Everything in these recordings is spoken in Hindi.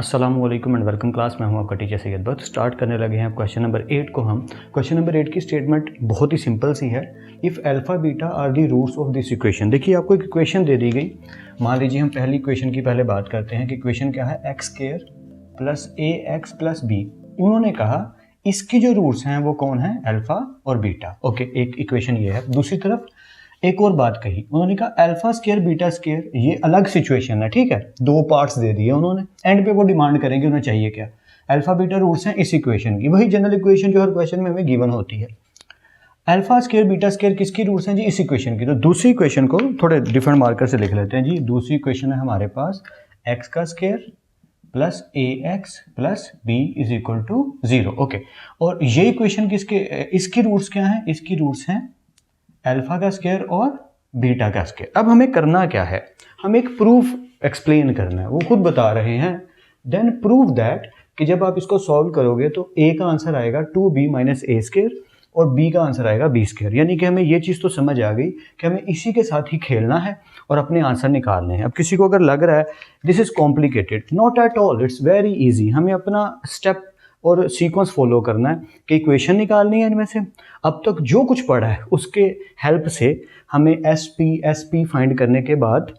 अस्सलामुअलैकुम एंड वेलकम क्लास। मैं हूं आपका टीचर सैयद बट। स्टार्ट करने लगे हैं क्वेश्चन नंबर 8 को। हम क्वेश्चन नंबर 8 की स्टेटमेंट बहुत ही सिंपल सी है। If alpha beta are the roots of this equation. देखिए आपको एक इक्वेशन दे दी गई। मान लीजिए हम पहली इक्वेशन की पहले बात करते हैं कि इक्वेशन क्या है, x square plus a x plus B. उन्होंने कहा इसकी जो रूट्स हैं वो कौन है, अल्फा और बीटा। ओके, एक इक्वेशन ये है। दूसरी तरफ एक और बात कही उन्होंने, कहा अल्फा स्क्वायर बीटा स्क्वायर, ये अलग सिचुएशन है, ठीक है। दो पार्ट्स दे दिए उन्होंने। एंड पे वो डिमांड करेंगे उन्हें चाहिए क्या, अल्फा बीटा रूट्स हैं इस इक्वेशन की, वही जनरल इक्वेशन जो हर क्वेश्चन में हमें गिवन होती है। अल्फा स्क्वायर बीटा स्क्वायर किसकी रूट्स हैं जी, इस इक्वेशन की। तो दूसरी इक्वेशन को थोड़े डिफरेंट मार्कर से लिख लेते हैं जी। दूसरी इक्वेशन है हमारे पास एक्स का square plus a x plus b is equal to 0। Okay, और ये इक्वेशन किसके, इसकी रूट्स क्या है, इसकी रूट्स हैं अल्फा का स्क्वायर और बीटा का स्क्वायर। अब हमें करना क्या है, हमें एक प्रूफ एक्सप्लेन करना है, वो खुद बता रहे हैं। देन प्रूव दैट कि जब आप इसको सॉल्व करोगे तो ए का आंसर आएगा 2b माइनस ए स्क्वायर और बी का आंसर आएगा बी स्क्वायर। यानी कि हमें ये चीज़ तो समझ आ गई कि हमें इसी के साथ ही खेलना है और अपने आंसर निकालने हैं। अब किसी को अगर लग रहा है this is complicated, not at all, it's very easy. हमें अपना स्टेप और सीक्वेंस फॉलो करना है कि इक्वेशन निकालनी है इनमें से। अब तक जो कुछ पढ़ा है उसके हेल्प से हमें एस पी फाइंड करने के बाद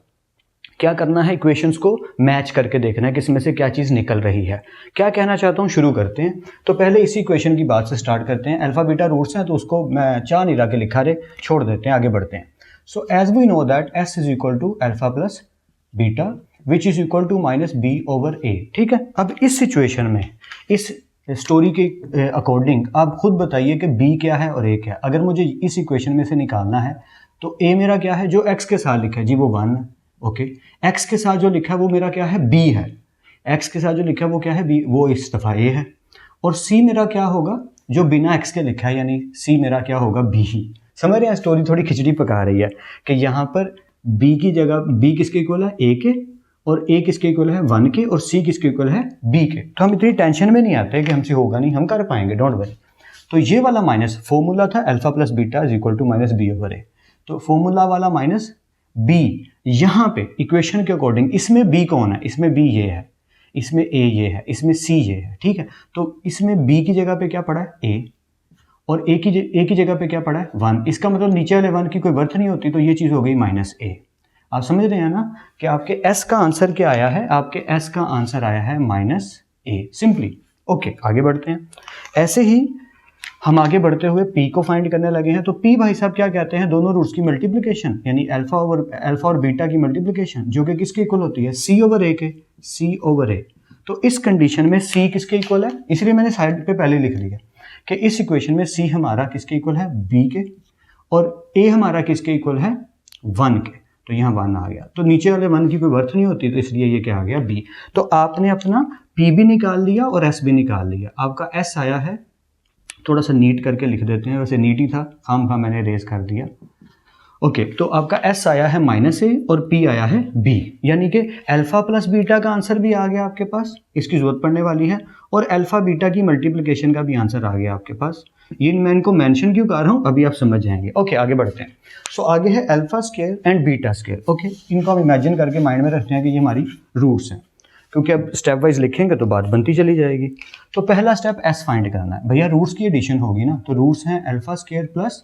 क्या करना है, इक्वेशंस को मैच करके देखना है कि इसमें से क्या चीज़ निकल रही है। क्या कहना चाहता हूँ, शुरू करते हैं। तो पहले इसी इक्वेशन की बात से स्टार्ट करते हैं। अल्फा बीटा रूट्स हैं तो उसको मैं चाह नहीं रहा कि लिखा रहे, छोड़ देते हैं, आगे बढ़ते हैं। So as we know that S is equal to alpha plus beta which is equal to minus B over A. ठीक है, अब इस सिचुएशन में, इस स्टोरी के अकॉर्डिंग आप खुद बताइए कि b क्या है और a क्या है। अगर मुझे इस इक्वेशन में से निकालना है तो a मेरा क्या है, जो x के साथ लिखा है जी वो 1 है। ओके, x के साथ जो लिखा है वो मेरा क्या है, b है। x के साथ जो लिखा है वो क्या है, b, वो इस दफ़ा a है। और c मेरा क्या होगा, जो बिना x के लिखा है, यानी c मेरा क्या होगा, b ही। समझ रहे हैं, स्टोरी थोड़ी खिचड़ी पका रही है कि यहाँ पर b की जगह b किसके इक्वल है, a के, और a किसके इक्वल है 1 के, और c किसके इक्वल है b के। तो हम इतनी टेंशन में नहीं आते कि हमसे होगा नहीं, हम कर पाएंगे, डोंट वरी। तो ये वाला माइनस फॉर्मूला था alpha plus beta is equal to minus B over A. तो फॉर्मूला वाला माइनस b, यहाँ पे इक्वेशन के अकॉर्डिंग इसमें b कौन है, इसमें b ये है, इसमें a ये है, इसमें c ये है। ठीक है, तो इसमें b की जगह पे क्या पड़ा है a, और a की जगह पे क्या पड़ा है 1। इसका मतलब नीचे वाले 1 की कोई वर्थ नहीं होती, तो ये चीज़ हो गई माइनस a। आप समझ रहे हैं ना कि आपके s का आंसर क्या आया है, आपके s का आंसर आया है माइनस a, सिंपली। ओके, आगे बढ़ते हैं। ऐसे ही हम आगे बढ़ते हुए p को फाइंड करने लगे हैं। तो p भाई साहब क्या कहते हैं, दोनों रूट्स की मल्टीप्लिकेशन, यानी अल्फा और बीटा की मल्टीप्लिकेशन, जो कि किसके इक्वल होती है, c ओवर a के, c ओवर a। तो इस कंडीशन में c किसके इक्वल है, इसलिए मैंने साइड पे पहले लिख लिया कि इस इक्वेशन में c हमारा किसके इक्वल है, b के, और a हमारा किसके इक्वल है 1 के। तो यहाँ 1 आ गया, तो नीचे वाले 1 की कोई वर्थ नहीं होती, तो इसलिए ये क्या आ गया b। तो आपने अपना p भी निकाल लिया और s भी निकाल लिया। आपका s आया है, थोड़ा सा नीट करके लिख देते हैं, वैसे नीट ही था, हम मैंने रेज कर दिया। ओके, तो आपका s आया है माइनस a और p आया है b, यानी कि अल्फा प्लस बीटा का आंसर भी आ गया आपके पास, इसकी जरूरत पड़ने वाली है, और अल्फा बीटा की मल्टीप्लिकेशन का भी आंसर आ गया आपके पास। ये मैं इनको मेंशन क्यों कर रहा हूँ अभी आप समझ जाएंगे। ओके, आगे बढ़ते हैं। सो आगे है alpha square and beta square. Okay, इनको हम इमेजिन करके माइंड में रखते हैं कि ये हमारी रूट्स हैं, क्योंकि अब स्टेप वाइज लिखेंगे तो बात बनती चली जाएगी। तो पहला स्टेप एस फाइंड करना है। भैया रूट्स की एडिशन होगी ना, तो रूट्स हैं alpha square plus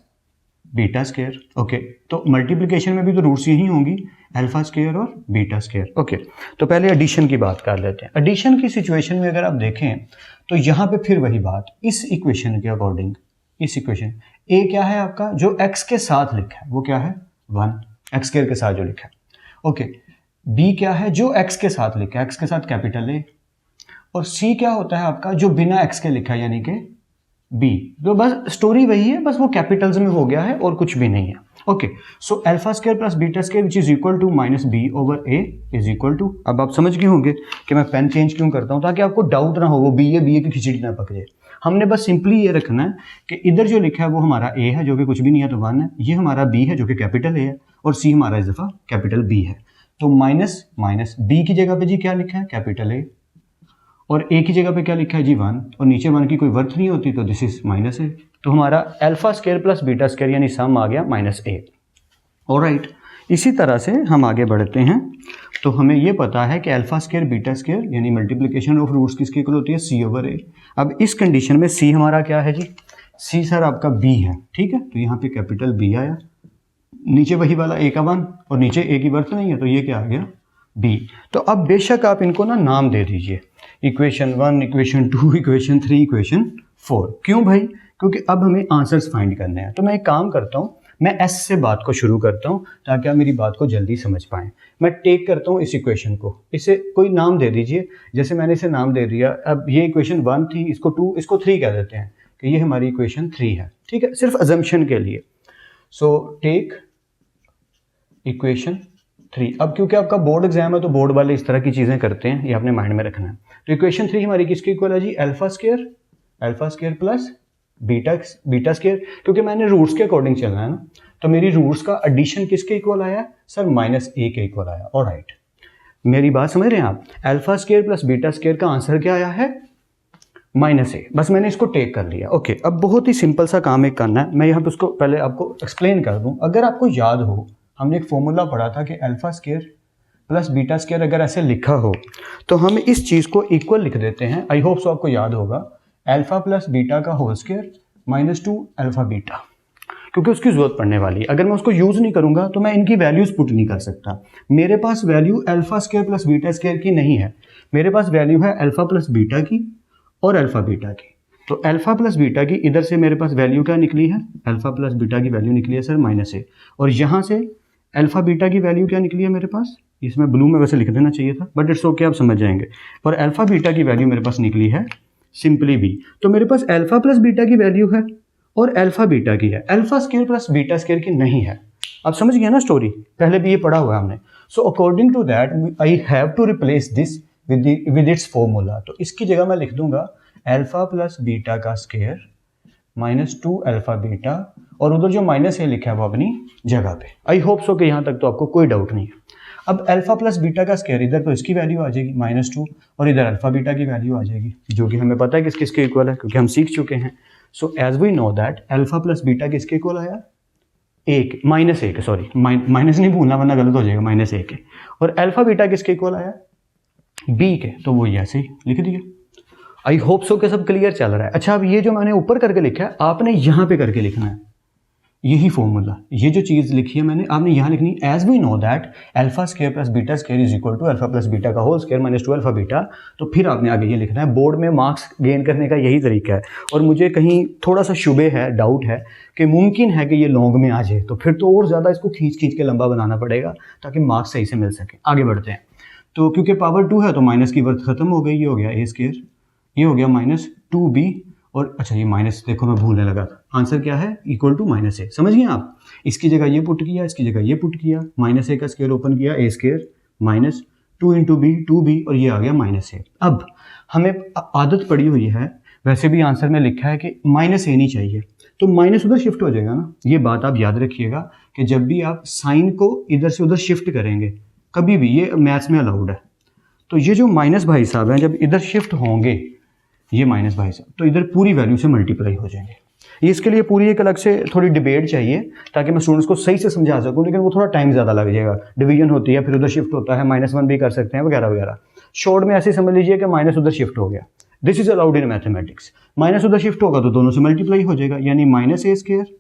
beta square. Okay, तो मल्टीप्लिकेशन में भी तो रूट्स यही होंगी, अल्फा स्क्वायर और बीटा स्क्वायर। ओके, तो पहले एडिशन की बात कर लेते हैं। एडिशन की सिचुएशन में अगर आप देखें तो यहाँ पे फिर वही बात, इस इक्वेशन के अकॉर्डिंग, इस इक्वेशन ए क्या है आपका, जो एक्स के साथ लिखा है वो क्या है 1, एक्स स्क्वायर के साथ जो लिखा है। ओके, बी क्या है, जो एक्स के साथ लिखा है, एक्स के साथ कैपिटल ए, और सी क्या होता है आपका, जो बिना एक्स के लिखा है, यानी कि बी। तो बस स्टोरी वही है, बस वो कैपिटल्स में हो गया है और कुछ भी नहीं है। Okay, so alpha square plus beta square which is equal to minus B over a is equal to. अब आप समझ गए होंगे कि मैं पेन चेंज क्यों करता हूं, ताकि आपको डाउट ना हो, वो बी ए की खिचड़ी ना पक जाए। हमने बस सिंपली ये रखना है कि इधर जो लिखा है वो हमारा ए है, जो कि कुछ भी नहीं है, तो 1 है। ये हमारा बी है, जो कि कैपिटल ए है, और सी हमारा इस दफ़ा कैपिटल बी है। तो माइनस माइनस बी की जगह पे जी क्या लिखा है, कैपिटल ए, और ए की जगह पे क्या लिखा है जी 1, और नीचे 1 की कोई वर्थ नहीं होती, तो दिस इज माइनस ए। तो हमारा alpha square plus beta square यानी सम आ गया माइनस ए। ऑलराइट, इसी तरह से हम आगे बढ़ते हैं। तो हमें ये पता है कि अल्फा स्क्वायर बीटा स्क्वायर यानी मल्टीप्लिकेशन ऑफ रूट्स किसकी इक्वल होती है, c/a। अब इस कंडीशन में c हमारा क्या है जी, c सर आपका b है, ठीक है। तो यहाँ पे कैपिटल B आया, नीचे वही वाला a का 1 और नीचे a की वर्थ नहीं है, तो ये क्या आ गया b। तो अब बेशक आप इनको ना नाम दे दीजिए, इक्वेशन 1, इक्वेशन 2, इक्वेशन 3, इक्वेशन 4। क्यों भाई, क्योंकि अब हमें आंसर्स फाइंड करने हैं। तो मैं एक काम करता हूँ, मैं s से बात को शुरू करता हूँ ताकि आप मेरी बात को जल्दी समझ पाएँ। मैं टेक करता हूँ इस इक्वेशन को, इसे कोई नाम दे दीजिए, जैसे मैंने इसे नाम दे दिया। अब ये इक्वेशन 1 थी, इसको 2, इसको 3 कह देते हैं कि ये हमारी इक्वेशन 3 है, ठीक है, सिर्फ अजम्पशन के लिए। So take equation 3। अब क्योंकि आपका बोर्ड एग्जाम है तो बोर्ड वाले इस तरह की चीज़ें करते हैं, ये आपने माइंड में रखना है। तो इक्वेशन 3 हमारी किसकी इक्वल है जी, alpha square plus beta square, क्योंकि मैंने रूट्स के अकॉर्डिंग चलना है ना। तो मेरी रूट्स का एडिशन किसके इक्वल आया सर, -a के इक्वल आया। ऑलराइट, मेरी बात समझ रहे हैं आप। Alpha square plus beta square का आंसर क्या आया है, -a। बस मैंने इसको टेक कर लिया। ओके, अब बहुत ही सिंपल सा काम एक करना है। मैं यहाँ पे उसको पहले आपको एक्सप्लेन कर दूँ। अगर आपको याद हो, हमने एक फॉर्मूला पढ़ा था कि alpha square plus beta square अगर ऐसे लिखा हो तो हम इस चीज़ को इक्वल लिख देते हैं। आई होप सो आपको याद होगा, अल्फा प्लस बीटा का होल स्क्वायर -2 अल्फा बीटा, क्योंकि उसकी जरूरत पड़ने वाली है। अगर मैं उसको यूज़ नहीं करूंगा तो मैं इनकी वैल्यूज़ पुट नहीं कर सकता। मेरे पास value alpha square plus beta square की नहीं है, मेरे पास वैल्यू है अल्फा प्लस बीटा की और अल्फा बीटा की। तो अल्फा प्लस बीटा की इधर से मेरे पास वैल्यू क्या निकली है, अल्फा प्लस बीटा की वैल्यू निकली है सर -a, और यहाँ से अल्फा बीटा की वैल्यू क्या निकली है मेरे पास, इसमें ब्लू में वैसे लिख देना चाहिए था, बट इट्स ओके, आप समझ जाएंगे। और अल्फा बीटा की वैल्यू मेरे पास निकली है सिंपली b। तो मेरे पास अल्फा प्लस बीटा की वैल्यू है और अल्फा बीटा की है, alpha square plus beta square की नहीं है। आप समझ गए ना स्टोरी, पहले भी ये पढ़ा हुआ है हमने। So according to that I have to replace this with its formula. तो इसकी जगह मैं लिख दूंगा अल्फा प्लस बीटा का स्क्वायर -2 अल्फा बीटा, और उधर जो -a लिखा है वो अपनी जगह पे। आई होप सो कि यहाँ तक तो आपको कोई डाउट नहीं है। अब अल्फा प्लस बीटा का स्क्वायर, इधर तो इसकी वैल्यू आ जाएगी -2 और इधर अल्फा बीटा की वैल्यू आ जाएगी, जो कि हमें पता है किस किसके इक्वल है क्योंकि हम सीख चुके हैं। So as we know that alpha plus beta किसके इक्वल आया, -a के, सॉरी माइनस नहीं भूलना वरना गलत हो जाएगा, -a के। और अल्फा बीटा किसके इक्वल आया, b के, तो वो ऐसे ही लिख दिया। आई होप सो कि सब क्लियर चल रहा है। अच्छा, अब ये जो मैंने ऊपर करके लिखा है आपने यहाँ पे करके लिखना है, यही फॉर्मूला, ये जो चीज़ लिखी है मैंने आपने यहाँ लिखनी। As we know that alpha square plus beta square is equal to alpha plus beta का होल स्क्वायर -2 अल्फा बीटा। तो फिर आपने आगे ये लिखना है। बोर्ड में मार्क्स गेन करने का यही तरीका है, और मुझे कहीं थोड़ा सा शुबे है, डाउट है कि मुमकिन है कि ये लॉन्ग में आ जाए, तो फिर तो और ज़्यादा इसको खींच के लंबा बनाना पड़ेगा ताकि मार्क्स सही से मिल सके। आगे बढ़ते हैं। तो क्योंकि पावर 2 है तो माइनस की वर्थ खत्म हो गई, ये हो गया a स्क्वायर, ये हो गया -2b, और अच्छा ये माइनस देखो मैं भूलने लगा था, आंसर क्या है इक्वल टू -a। समझ गए आप, इसकी जगह ये पुट किया, इसकी जगह ये पुट किया, -a का स्क्वायर ओपन किया, a square -2 into b 2b, और ये आ गया -a। अब हमें आदत पड़ी हुई है, वैसे भी आंसर में लिखा है कि -a नहीं चाहिए, तो माइनस उधर शिफ्ट हो जाएगा ना। ये बात आप याद रखिएगा कि जब भी आप साइन को इधर से उधर शिफ्ट करेंगे कभी भी, ये मैथ्स में अलाउड है। तो ये जो माइनस भाई साहब हैं जब इधर शिफ्ट होंगे, ये माइनस भाई साहब, तो इधर पूरी वैल्यू से मल्टीप्लाई हो जाएंगे। इसके लिए पूरी एक अलग से थोड़ी डिबेट चाहिए ताकि मैं स्टूडेंट्स को सही से समझा सकूं, लेकिन वो थोड़ा टाइम ज़्यादा लग जाएगा। डिवीजन होती है, फिर उधर शिफ्ट होता है, -1 भी कर सकते हैं वगैरह वगैरह। शॉर्ट में ऐसे समझ लीजिए कि माइनस उधर शिफ्ट हो गया, this is allowed in mathematics. Minus उधर शिफ्ट होगा तो दोनों से मल्टीप्लाई हो जाएगा, यानी -a square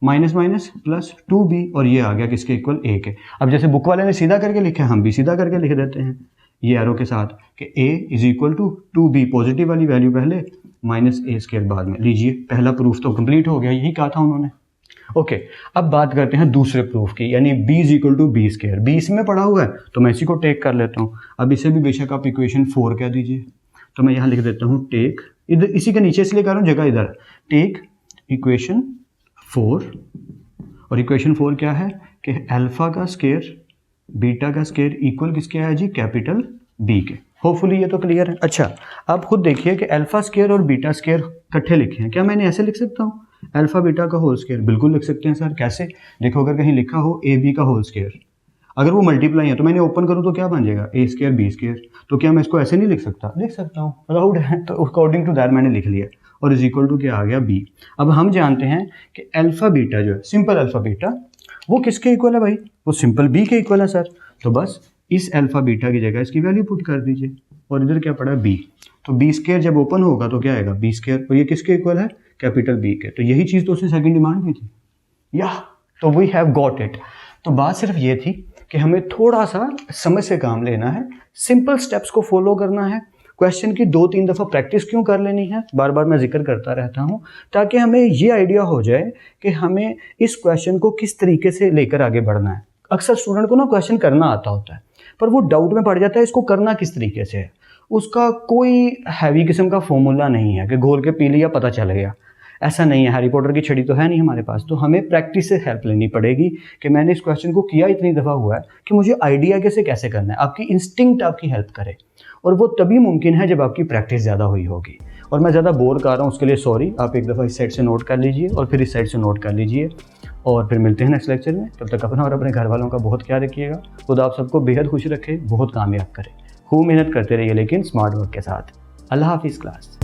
minus plus 2b, और ये आ गया किसके इक्वल, a के। अब जैसे बुक वाले ने सीधा करके लिखा है, हम भी सीधा करके लिख देते हैं ये एरो के साथ कि a is equal to 2b, positive वाली वैल्यू पहले, -a स्क्वायर बाद में। लीजिए पहला प्रूफ तो कंप्लीट हो गया, यही कहा था उन्होंने। ओके, अब बात करते हैं दूसरे प्रूफ की, यानी b is equal to b square. b इसमें पड़ा हुआ है तो मैं इसी को टेक कर लेता हूँ। अब इसे भी बेशक आप इक्वेशन 4 कह दीजिए, तो मैं यहाँ लिख देता हूँ टेक, इधर इसी के नीचे इसलिए कर रहा हूँ जगह इधर, टेक इक्वेशन 4। और इक्वेशन 4 क्या है कि अल्फा का स्क्वायर बीटा का स्क्वायर इक्वल किसके है जी, कैपिटल B के। होपफुली ये तो क्लियर है। अच्छा, आप खुद देखिए कि अल्फा स्क्वायर और बीटा स्क्वायर इकट्ठे लिखे हैं, क्या मैंने ऐसे लिख सकता हूँ अल्फा बीटा का होल स्क्वायर? बिल्कुल लिख सकते हैं सर। कैसे? देखो अगर कहीं लिखा हो AB का होल स्क्वायर, अगर वो मल्टीप्लाई है तो मैंने ओपन करूँ तो क्या बन जाएगा, a स्क्वायर b स्क्वायर। तो क्या मैं इसको ऐसे नहीं लिख सकता? लिख सकता हूँ, अलाउड है। तो अकॉर्डिंग टू दैट मैंने लिख लिया, और इज इक्वल टू क्या आ गया, b। अब हम जानते हैं कि अल्फा बीटा जो है, सिंपल अल्फा बीटा वो किसके इक्वल है भाई, वो सिंपल बी के इक्वल है सर। तो बस इस अल्फा बीटा की जगह इसकी वैल्यू पुट कर दीजिए, और इधर क्या पड़ा बी, तो बी स्क्वायर जब ओपन होगा तो क्या आएगा बी स्क्वायर, और ये किसके इक्वल है, कैपिटल बी के। तो यही चीज़ तो उसने सेकंड डिमांड की थी, या तो वी हैव गॉट इट। तो बात सिर्फ ये थी कि हमें थोड़ा सा समझ से काम लेना है, सिंपल स्टेप्स को फॉलो करना है, क्वेश्चन की 2-3 दफ़ा प्रैक्टिस क्यों कर लेनी है, बार बार मैं जिक्र करता रहता हूँ, ताकि हमें ये आइडिया हो जाए कि हमें इस क्वेश्चन को किस तरीके से लेकर आगे बढ़ना है। अक्सर स्टूडेंट को ना क्वेश्चन करना आता होता है, पर वो डाउट में पड़ जाता है इसको करना किस तरीके से है। उसका कोई हैवी किस्म का फॉर्मूला नहीं है कि घोल के पी लिया पता चल गया, ऐसा नहीं है, हैरी पॉटर की छड़ी तो है नहीं हमारे पास। तो हमें प्रैक्टिस से हेल्प लेनी पड़ेगी कि मैंने इस क्वेश्चन को किया इतनी दफ़ा हुआ है कि मुझे आइडिया कैसे करना है। आपकी इंस्टिंक्ट आपकी हेल्प करे, और वो तभी मुमकिन है जब आपकी प्रैक्टिस ज़्यादा हुई होगी। और मैं ज़्यादा बोर कर रहा हूँ उसके लिए सॉरी, आप एक दफ़ा इस साइड से नोट कर लीजिए और फिर इस साइड से नोट कर लीजिए, और फिर मिलते हैं नेक्स्ट लेक्चर में। तब तक अपना और अपने घर वालों का बहुत ख्याल रखिएगा। खुदा आप सबको बेहद खुश रखे, बहुत कामयाब करे, खूब मेहनत करते रहिए लेकिन स्मार्ट वर्क के साथ। अल्लाह हाफिज़ क्लास।